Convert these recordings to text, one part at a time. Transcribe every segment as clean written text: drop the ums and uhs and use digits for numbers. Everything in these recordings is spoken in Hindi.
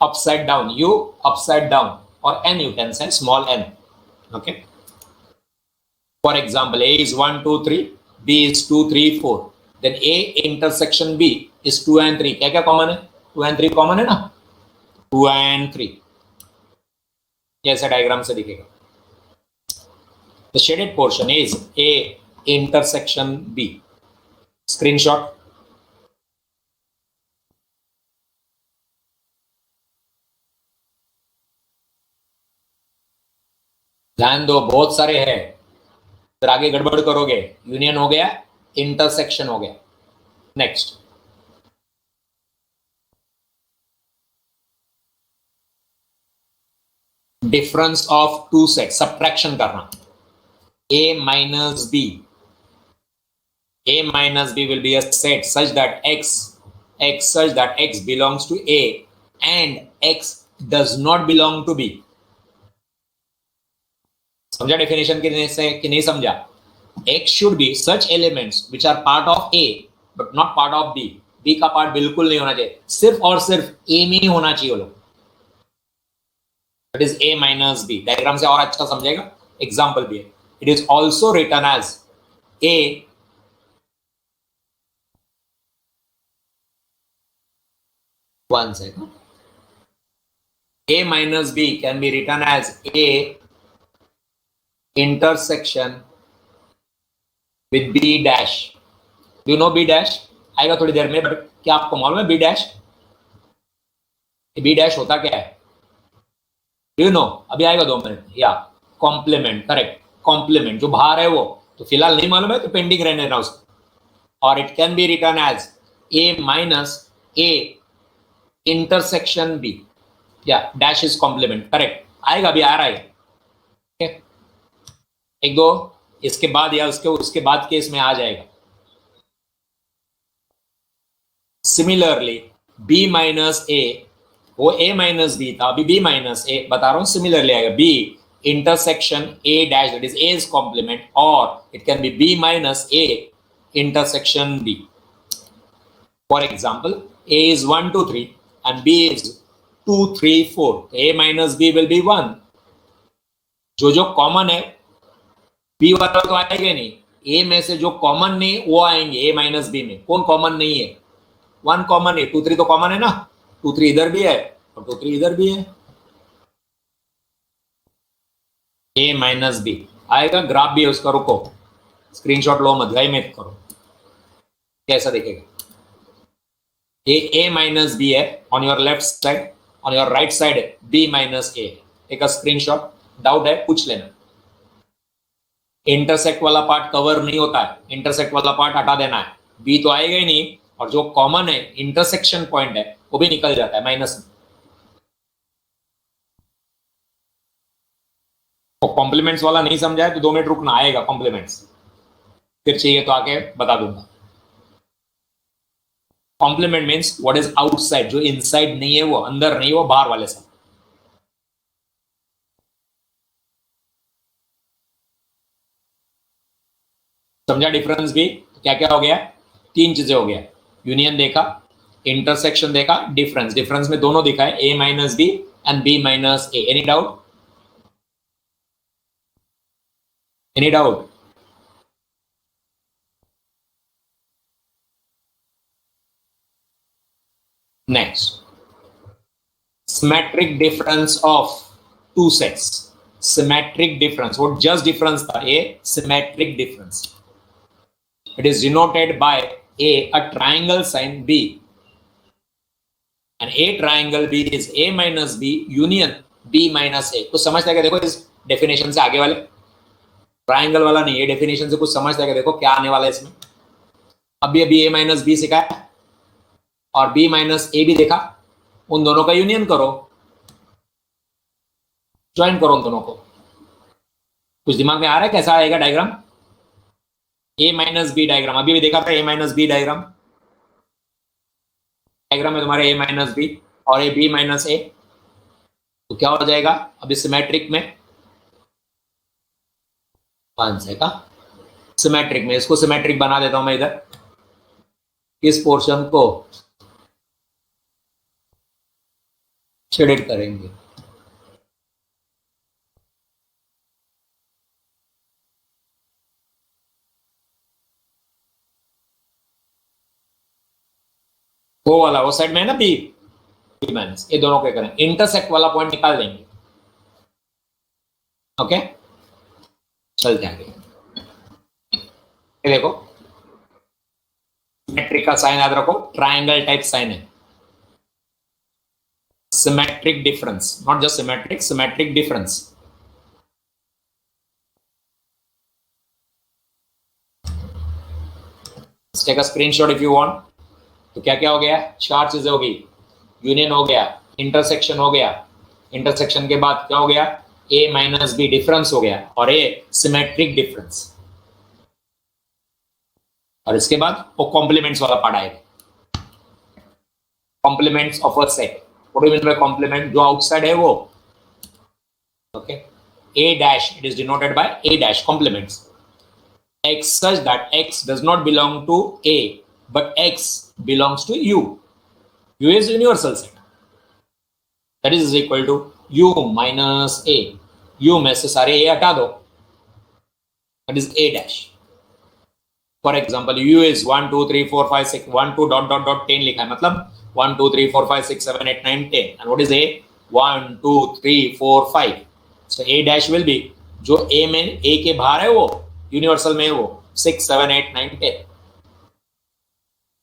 upside down, U upside down, or N you can say small n. Okay. For example, A is 1, 2, 3, B is 2, 3, 4. Then A intersection B is 2 and 3. क्या क्या कॉमन है? 2 and 3 कॉमन है ना? 2 and 3. कैसे डायग्राम से दिखेगा? The shaded portion is A intersection B. Screenshot. ध्यान दो, बहुत सारे हैं, फिर आगे गड़बड़ करोगे. यूनियन हो गया, इंटरसेक्शन हो गया. Next, difference of two set, subtraction करना. A minus B. A minus B will be a set such that X belongs to A and X does not belong to B. समझा डेफिनेशन कि नहीं समझा? X should be such elements which are part of A but not part of B. B का पार्ट बिल्कुल नहीं होना चाहिए, सिर्फ और सिर्फ A में ही होना चाहिए वो लोग. That is A minus B. Diagram से और अच्छा समझेगा. एग्जाम्पल भी है. It is also written as A one second. A minus B can be written as A intersection with B dash. Do you know B dash? आएगा थोड़ी देर में, बट क्या आपको मालूम है B dash? B dash होता क्या है? Do you know? अभी आएगा 2 मिनट. या कॉम्प्लीमेंट, करेक्ट. कॉम्प्लीमेंट जो बाहर है वो तो फिलहाल नहीं मालूम है तो पेंडिंग रहने देना उसको. और it can be written as A minus A intersection B. या डैश इज कॉम्प्लीमेंट, करेक्ट. आएगा, अभी आ रहा है. okay? एक दो इसके बाद या उसके बाद केस में आ जाएगा. सिमिलरली B माइनस A, वो A माइनस B था, अभी B माइनस A बता रहा हूं. सिमिलरली आएगा B intersection A dash, that is A's complement, or it can be B minus A intersection B. For example, A is 1, 2, 3 and B is 2, 3, 4. A minus B will be 1. जो कॉमन है B वाला तो आएगा नहीं. A में से जो कॉमन नहीं वो आएंगे A माइनस B में. कौन कॉमन नहीं है? 1 कॉमन है, 2, 3 तो कॉमन है ना. 2, 3 इधर भी है और 2, 3 इधर भी है. A माइनस B आएगा. ग्राफ भी है उसका, रुको स्क्रीनशॉट लो मत, गाई मत करो. कैसा दिखेगा? A माइनस B है on your left side, on your right side B minus A. एक स्क्रीनशॉट. डाउट है पूछ लेना. इंटरसेक्ट वाला पार्ट कवर नहीं होता है, इंटरसेक्ट वाला पार्ट हटा देना है. B तो आएगा ही नहीं, और जो कॉमन है इंटरसेक्शन पॉइंट है वो भी निकल जाता है माइनस में. कॉम्प्लीमेंट्स वाला नहीं समझा है तो 2 मिनट रुकना, आएगा कॉम्प्लीमेंट्स. फिर चाहिए तो आके बता दूंगा. Complement means what is outside, जो इनसाइड नहीं है वो, अंदर नहीं, वो बाहर वाले सब. समझा डिफरेंस भी? तो क्या क्या हो गया? 3 चीजें हो गया. यूनियन देखा, इंटरसेक्शन देखा, डिफरेंस. डिफरेंस में दोनों दिखा है, A minus B and B minus A. Any doubt? Any doubt? Next, symmetric difference of two sets. Symmetric difference. What just difference था? A symmetric difference. It is denoted by a triangle sign B. And A triangle B is A minus B union B minus A. कुछ समझता है क्या? देखो इस डेफिनेशन से आगे वाले, ट्राइंगल वाला नहीं, ये डेफिनेशन से कुछ समझता है क्या? देखो क्या आने वाला है इसमें. अभी A माइनस B सिखाया और B माइनस A भी देखा. उन दोनों का यूनियन करो, ज्वाइन करो उन दोनों को. कुछ दिमाग में आ रहा है कैसा आएगा diagram? A minus B diagram अभी भी देखा था. A माइनस B डायग्राम में तुम्हारे A माइनस B और A B माइनस A, तो क्या हो जाएगा अभी सिमेट्रिक में? 1 सेकंड. सिमेट्रिक में इसको सिमेट्रिक बना देता हूं मैं इधर. इस पोर्शन को शेडेड करेंगे। वो वाला वो साइड में है ना बी माइनस, ये दोनों को करें, इंटरसेक्ट वाला पॉइंट निकाल देंगे। ओके, चलते आगे। ये देखो सिमेट्रिक का साइन याद रखो, ट्रायंगल टाइप साइन है। Symmetric difference, not just symmetric, symmetric difference. Take a screenshot if you want. तो क्या क्या हो गया, चार चीजें हो गई, यूनियन हो गया, इंटरसेक्शन हो गया, इंटरसेक्शन के बाद क्या हो गया, ए माइनस बी डिफरेंस हो गया, और ए सिमेट्रिक डिफरेंस, और इसके बाद वो कॉम्प्लीमेंट्स वाला पार्ट आएगा, complements of a set. What do you mean by complement, जो आउटसाइड है वो, okay, A dash, it is denoted by A dash, complements x such that x does not belong to a but x belongs to u. U is universal set, that is equal to u minus a, u में से सारे a हटा दो, that is a dash. For example, u is 1 2 3 4 5 6 1 2 dot dot dot 10 लिखा है, मतलब 1 2 3 4 5 6 7 8 9 10, and what is a, 1 2 3 4 5, so a dash will be, जो a में a के बाहर है वो यूनिवर्सल में वो 6 7 8 9 10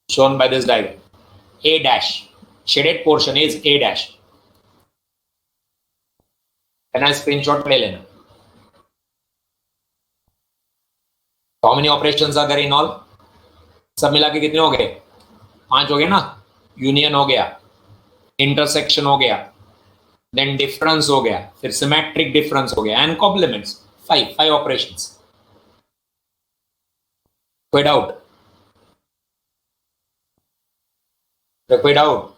shown by this diagram. A dash shaded portion is a dash. Can I screenshot ले लेना? How many operations are there in all? सब मिला के कितने हो गए, 5 हो गए ना। यूनियन हो गया, इंटरसेक्शन हो गया, देन डिफरेंस हो गया, फिर सिमेट्रिक डिफरेंस हो गया, एंड कॉम्प्लीमेंट्स, 5 ऑपरेशंस। कोई डाउट, कोई डाउट?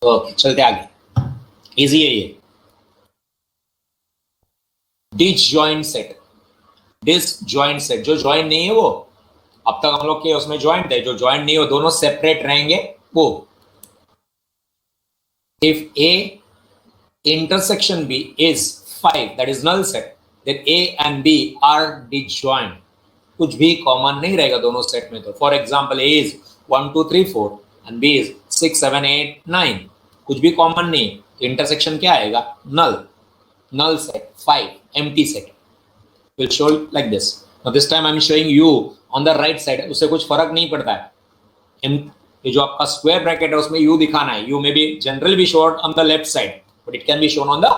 ओके, चलते आगे, इजी है ये। डिसजॉइंट सेट, डिसजॉइंट सेट, जो ज्वाइंट नहीं है वो, अब तक हम लोग के उसमें ज्वाइंट है, जो ज्वाइंट नहीं हो दोनों सेपरेट रहेंगे वो। If a intersection b is 5, that is null set, then a and b are disjoint, कुछ भी कॉमन नहीं रहेगा दोनों सेट में। तो for example a is 1 2 3 4 and b is 6 7 8 9, कुछ भी कॉमन नहीं, इंटरसेक्शन क्या आएगा, null, null set, 5 empty set will show like this. Now this time I am showing you on the right side, उससे कुछ फर्क नहीं पड़ता है, ये जो आपका स्क्वायर ब्रैकेट है उसमें u दिखाना है, u may be generally be shown on the left side but it can be shown on the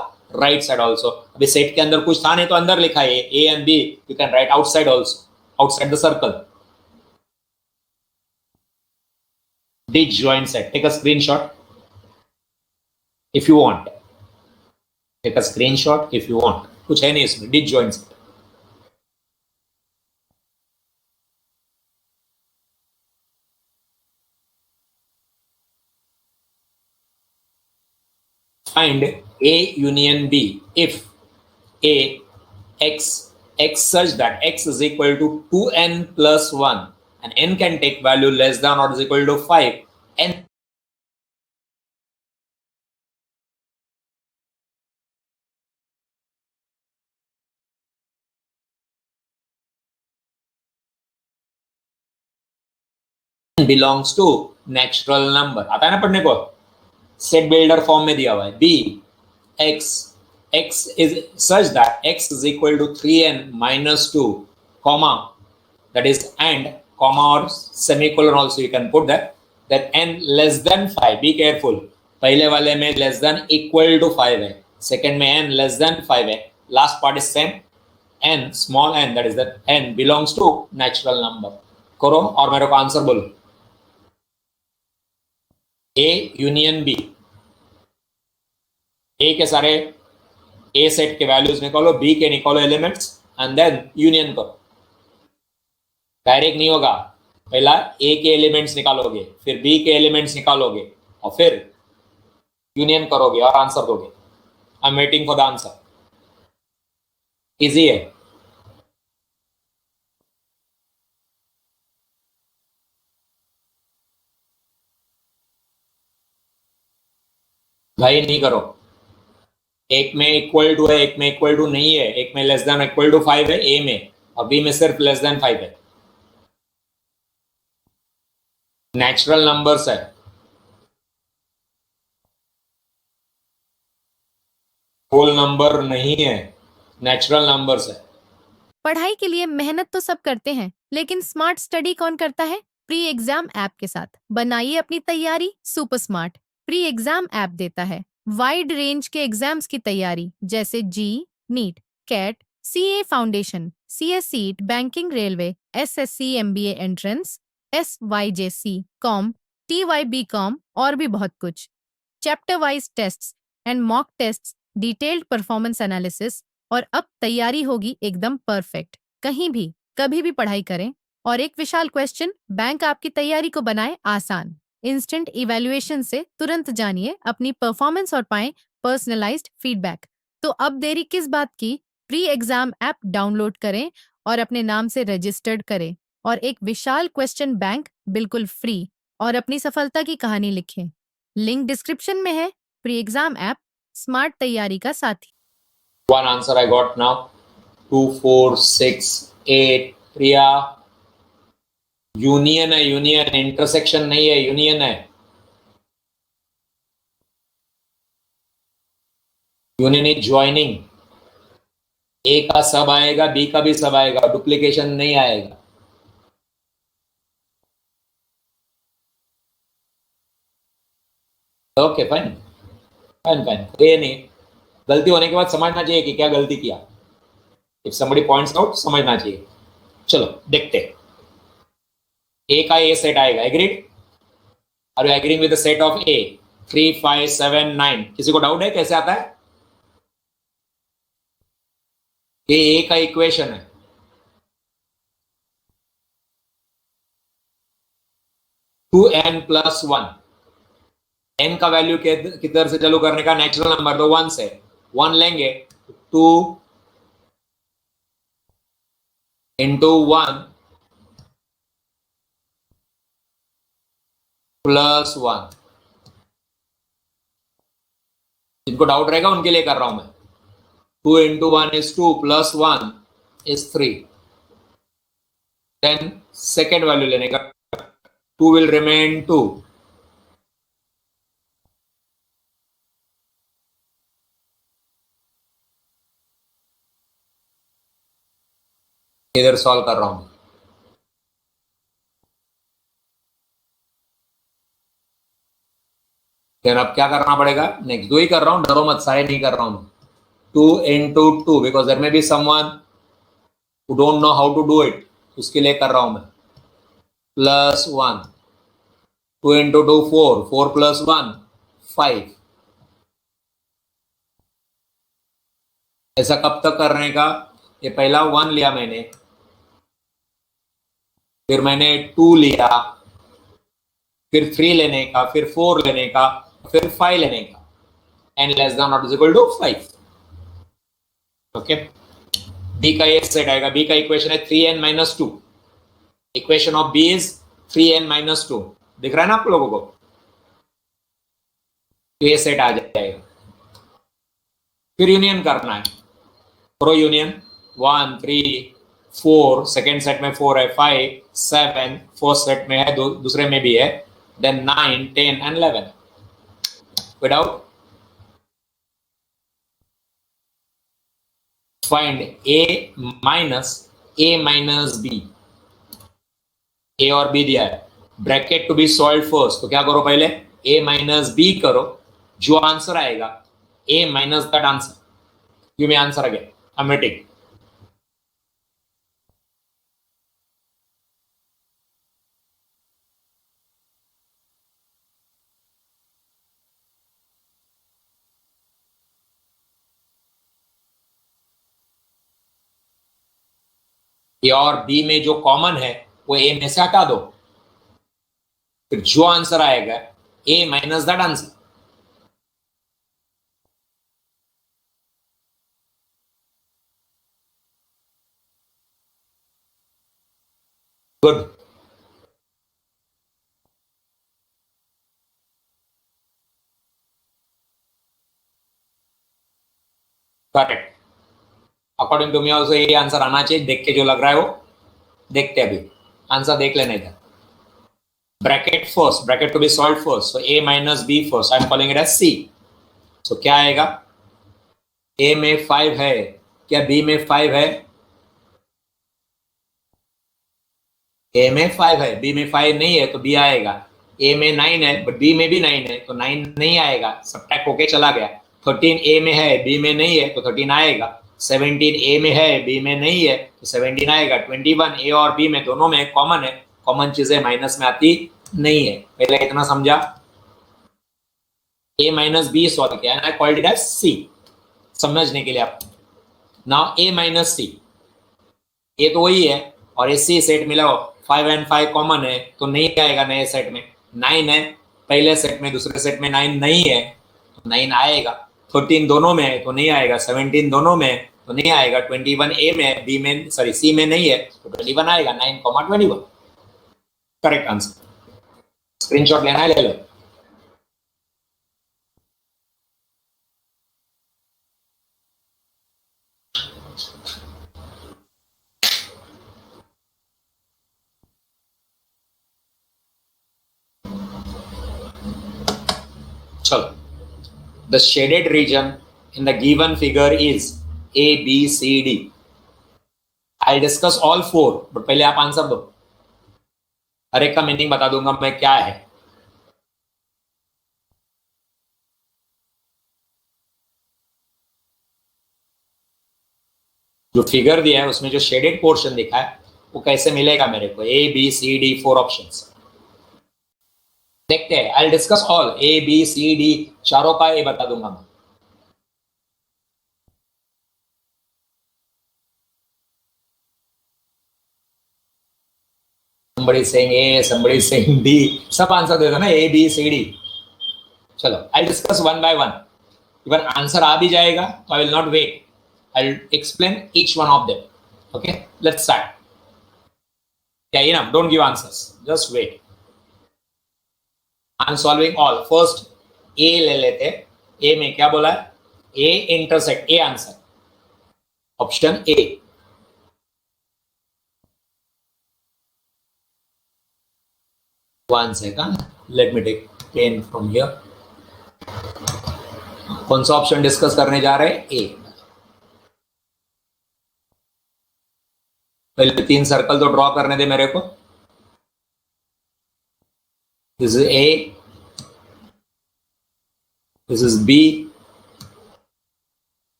right side also. अभी सेट के अंदर कुछ था नहीं तो अंदर लिखा है a and b, you can write outside also, outside the circle. Disjoint set, take a screenshot if you want, take a screenshot if you want, कुछ है नहीं इसमें, disjoint set. Find A union B if A x such that x is equal to 2n plus 1 and n can take value less than or is equal to 5, n belongs to natural number। आता है ना पढ़ने को, सेट बिल्डर फॉर्म में दिया हुआ है, b x is such that x is equal to 3n minus 2 comma, that is and comma or semicolon also you can put that n less than 5, be careful, पहले वाले में less than equal to 5 है, सेकंड में n less than 5 है, last part is same, n small n, that is that n belongs to natural number। करो और मेरे को आंसर बोलो। A यूनियन B, A के सारे A सेट के वैल्यूज निकालो, B के निकालो एलिमेंट्स एंड देन यूनियन करो। डायरेक्ट नहीं होगा, पहला A के एलिमेंट्स निकालोगे, फिर B के एलिमेंट्स निकालोगे और फिर यूनियन करोगे और आंसर दोगे। आई am waiting for the answer. Easy है। भाई नहीं करो, एक में इक्वल टू है, एक में इक्वल टू नहीं है, एक में लेस देन इक्वल टू 5 है ए में, और बी में सिर्फ लेस देन 5 है। नेचुरल नंबर्स है, होल नंबर नहीं है, नेचुरल नंबर्स है। पढ़ाई के लिए मेहनत तो सब करते हैं, लेकिन स्मार्ट स्टडी कौन करता है? प्री एग्जाम ऐप के साथ बनाइए अपनी तैयारी super smart. Pre exam app देता है वाइड रेंज के एग्जाम्स की तैयारी, जैसे JEE, NEET, CAT, CA foundation, CSEET, banking, railway, SSC, MBA entrance, SYJC, com, TYB com और भी बहुत कुछ। Chapter wise tests and mock tests, detailed performance analysis, और अब तैयारी होगी एकदम परफेक्ट। कहीं भी कभी भी पढ़ाई करें। और एक विशाल क्वेश्चन बैंक आपकी तैयारी को बनाए आसान। इंस्टेंट इवैल्यूएशन से तुरंत जानिए अपनी परफॉर्मेंस और पाएं पर्सनलाइज्ड फीडबैक। तो अब देरी किस बात की? प्री एग्जाम ऐप डाउनलोड करें और अपने नाम से रजिस्टर्ड करें और एक विशाल क्वेश्चन बैंक बिल्कुल फ्री, और अपनी सफलता की कहानी लिखें। लिंक डिस्क्रिप्शन में है। प्री एग्जाम ऐप स्मार्ट तैयारी का साथी। One answer I got now. 2, 4, 6, 8. Priya, union है, यूनियन, इंटरसेक्शन नहीं है, यूनियन है। Union is joining. ए का सब आएगा, बी का भी सब आएगा, डुप्लीकेशन नहीं आएगा। ओके फाइन, फाइन फाइन, ये नहीं, गलती होने के बाद समझना चाहिए कि क्या गलती किया। इफ समबडी पॉइंट्स आउट, समझना चाहिए। चलो देखते, ए का ए सेट आएगा, agreed? Are you agreeing with the set of A? 3, 5, 7, 9। किसी को डाउट है कैसे आता है? ये ए का इक्वेशन है। 2n+1। n का वैल्यू किधर से चालू करने का? नेचुरल नंबर तो 1 से, 1 लेंगे, 2 इंटू 1 +1। जिनको डाउट रहेगा उनके लिए कर रहा हूं मैं। 2 into 1 is 2 plus 1 is 3। Then second value लेने का, 2 will remain 2। इधर सॉल्व कर रहा हूं। देन अब क्या करना पड़ेगा? नेक्स्ट 2 ही कर रहा हूं, डरो मत, सारे नहीं कर रहा हूं। 2 into 2, because there may be someone who don't know how to do it, उसके लिए कर रहा हूं मैं। +1, 2 इंटू 2 4, 4 plus 1 5। ऐसा कब तक करने का? ये पहला 1 लिया मैंने, फिर मैंने 2 लिया, फिर 3 लेने का, फिर 4 लेने का, फिर 5 लेने का, n less than not is equal to 5। Okay, b का ये सेट आएगा। b का इक्वेशन है 3n-2। Equation of b is 3n-2। दिख रहा है ना आप लोगों को? तो ये सेट आ जाएगा। फिर यूनियन करना है, प्रो यूनियन। 1, 3, 4, सेकेंड सेट में 4 है, 5, 7, फोर्थ सेट में है, दूसरे में भी है, then 9, 10 and 11 without. Find a minus b। a और b दिया है, bracket to be solve first, तो क्या करो? पहले a minus b करो, जो आंसर आएगा a minus that answer, give me answer again, I am waiting. A और बी में जो कॉमन है वो ए में से हटा दो, फिर जो आंसर आएगा A minus that answer. Good, correct. According to me also ये आंसर आना चाहिए। देख के जो लग रहा है वो देखते अभी, आंसर देख लेने का। Bracket first, bracket to be solve first, so a minus b first, I am calling it as c। So क्या आएगा, a में 5 है, क्या b में 5 है? a में 5 है, b में 5 नहीं है, तो b आएगा। a में 9 है बट b में भी 9 है, तो 9 नहीं आएगा, सब्ट्रैक्ट होके चला गया। 13 a में है, b में नहीं है, तो 13 आएगा। 17 a में है, b में नहीं है, तो 17 आएगा। 21 a और b में दोनों में कॉमन है, कॉमन चीजें माइनस में आती नहीं है। पहले इतना समझा। a माइनस बी सॉल्व किया, I called it as c, समझने के लिए आप। नाउ a माइनस सी, ये तो वही है, और इसी सेट मिलाओ, 5 एंड 5 कॉमन है, तो नहीं आएगा नए सेट में। 9 है पहले सेट में, दूसरे सेट में 9 नहीं है, तो 9 आएगा। 13 दोनों में है तो नहीं आएगा, 17 दोनों में है तो नहीं आएगा, 21 ए में, बी में, सॉरी सी में नहीं है, तो 21 आएगा। 9, 21 करेक्ट आंसर। स्क्रीनशॉट लेना है ले लो। चलो, the shaded region in the given figure is A, B, C, D. I'll discuss all four, but पहले आप आंसर दो। हर एक का मीनिंग बता दूंगा मैं क्या है। जो फिगर दिया है उसमें जो शेडेड पोर्शन दिखा है वो कैसे मिलेगा मेरे को? A, B, C, D, 4 options. देखते हैं, I discuss all. A, B, C, D चारों का ए बता दूंगा मैं। somebody is saying A, somebody is saying B, सब आंसर दे दो ना, A, B, C, D। चलो, I discuss one by one. Even answer आ भी जाएगा तो I will not wait, I will explain each one of them. Okay, let's start. क्या ये ना, don't give answers, just wait. I am solving all. First A ले लेते। ए में क्या बोला है? A intersect, A answer, option A. One second, let me take pen from here. कौन सा ऑप्शन डिस्कस करने जा रहे हैं? ए। पहले 3 सर्कल तो ड्रॉ करने दे मेरे को। This is A, this is B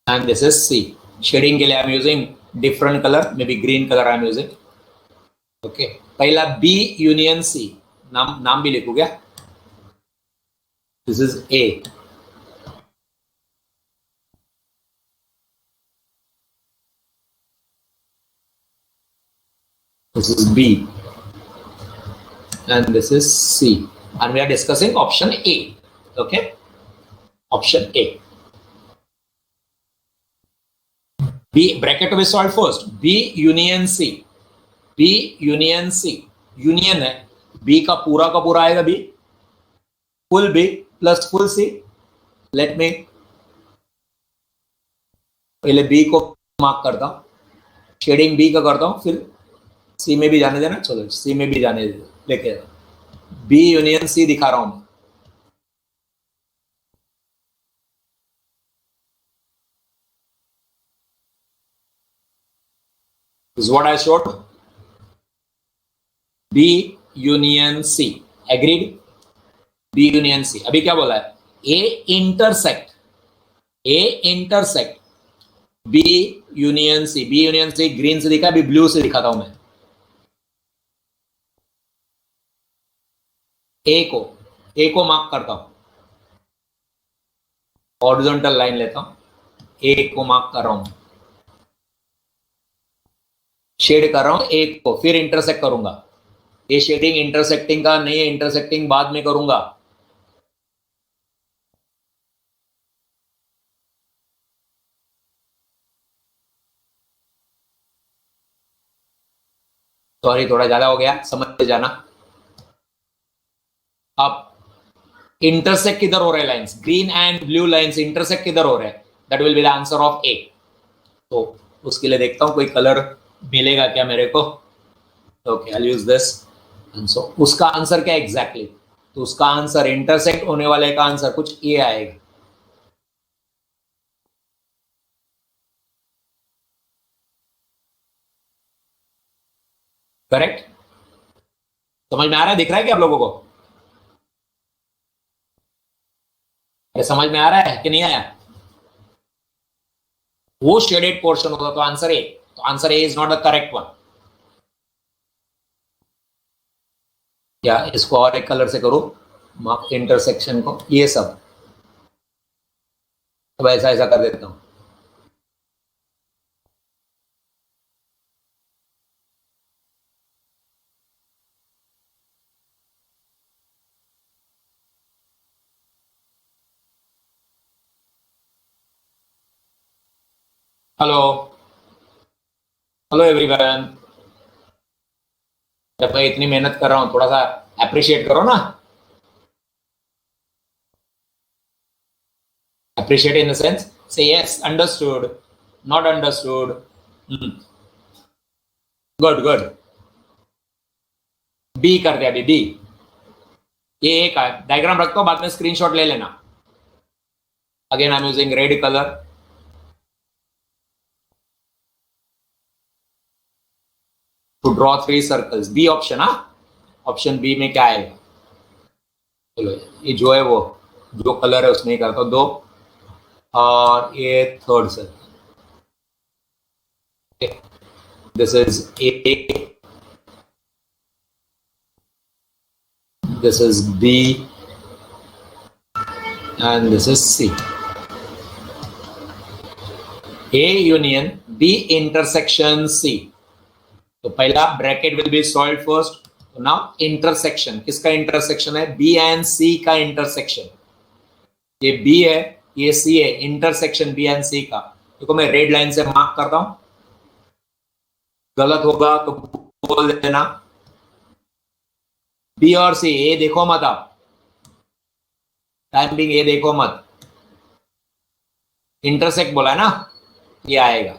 and this is C. Shading के लिए I am using different colour, may be green colour I am using. Okay, पहला बी यूनियन सी, नाम भी लिखू क्या? This is A, this is B, and this is C, and we are discussing option A. Okay, option A. B bracket to be solved first. B union C, B union C, union है, B का पूरा आएगा B, full B plus full C. Let me पहले B को मार्क करता हूँ, शेडिंग B का करता हूँ, फिर C में भी जाने देना। चलो C में भी जाने दे, लेके B यूनियन C दिखा रहा हूं। This is what I showed. B union C, agreed? B union C। अभी क्या बोला है? A intersect, A intersect B union C। B union C green से दिखा, अभी ब्लू से दिखाता हूं मैं। ए को मार्क करता हूं, हॉरिजॉन्टल लाइन लेता हूं, ए को मार्क कर रहा हूं, शेड कर रहा हूं एक को, फिर इंटरसेक्ट करूंगा। ये शेडिंग इंटरसेक्टिंग का नहीं है, इंटरसेक्टिंग बाद में करूंगा। सॉरी थोड़ा ज्यादा हो गया, समझ जाना। अब इंटरसेक्ट किधर हो रहे हैं lines, green and blue lines intersect किधर हो रहे हैं, that will be the answer of A. तो उसके लिए देखता हूं कोई कलर मिलेगा क्या मेरे को। Okay, I use this. And so उसका आंसर क्या एग्जैक्टली, तो उसका आंसर इंटरसेक्ट होने वाले का आंसर कुछ ए आएगा। करेक्ट? समझ में आ रहा है, दिख रहा है क्या आप लोगों को? अरे समझ में आ रहा है कि नहीं आया? वो शेडेड पोर्शन होगा तो आंसर ए, तो answer A is not the correct one. या इसको और एक कलर से करो, मार्क इंटरसेक्शन को, ये सब अब ऐसा ऐसा कर देता हूं। Hello, hello everyone. जब मैं इतनी मेहनत कर रहा हूं थोड़ा सा अप्रिशिएट करो ना। अप्रिशिएट इन द सेंस से yes understood, not understood. Good good. B कर दिया अभी, बी। ये एक डायग्राम रखता हूं, बाद में स्क्रीनशॉट ले लेना। Again I am using red colour. To draw 3 circles, B option. हाँ, ऑप्शन बी में क्या आएगा? चलो ये जो है वो जो कलर है उसमें ही करता हूं दो, और ये third circle. This is A, this is B, and this is C. A union B intersection C. तो पहला bracket will be solve first. तो नाउ इंटरसेक्शन, किसका इंटरसेक्शन है? B एंड C का इंटरसेक्शन। ये B है, ये C है, इंटरसेक्शन B एंड C का। देखो मैं रेड लाइन से मार्क करता हूं, गलत होगा तो बोल देना। बी और सी, ए देखो मत आप, टाइम बिंग ए देखो मत। इंटरसेक्ट बोला है ना, ये आएगा।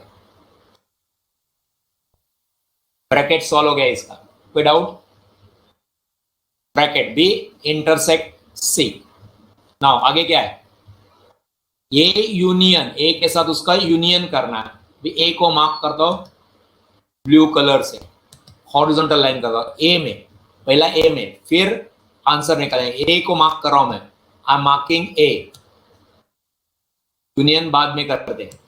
ब्रैकेट सॉल्व हो गया इसका, कोई doubt? Bracket B intersect C. Now आगे क्या है? ये यूनियन, ए के साथ उसका यूनियन करना है। ए को मार्क कर दो ब्लू कलर से, हॉरिजॉन्टल लाइन कर दो ए में, पहला ए में, फिर आंसर निकालेंगे। ए को मार्क कर रहा हूं मैं, I am marking A. Union बाद में करते हैं।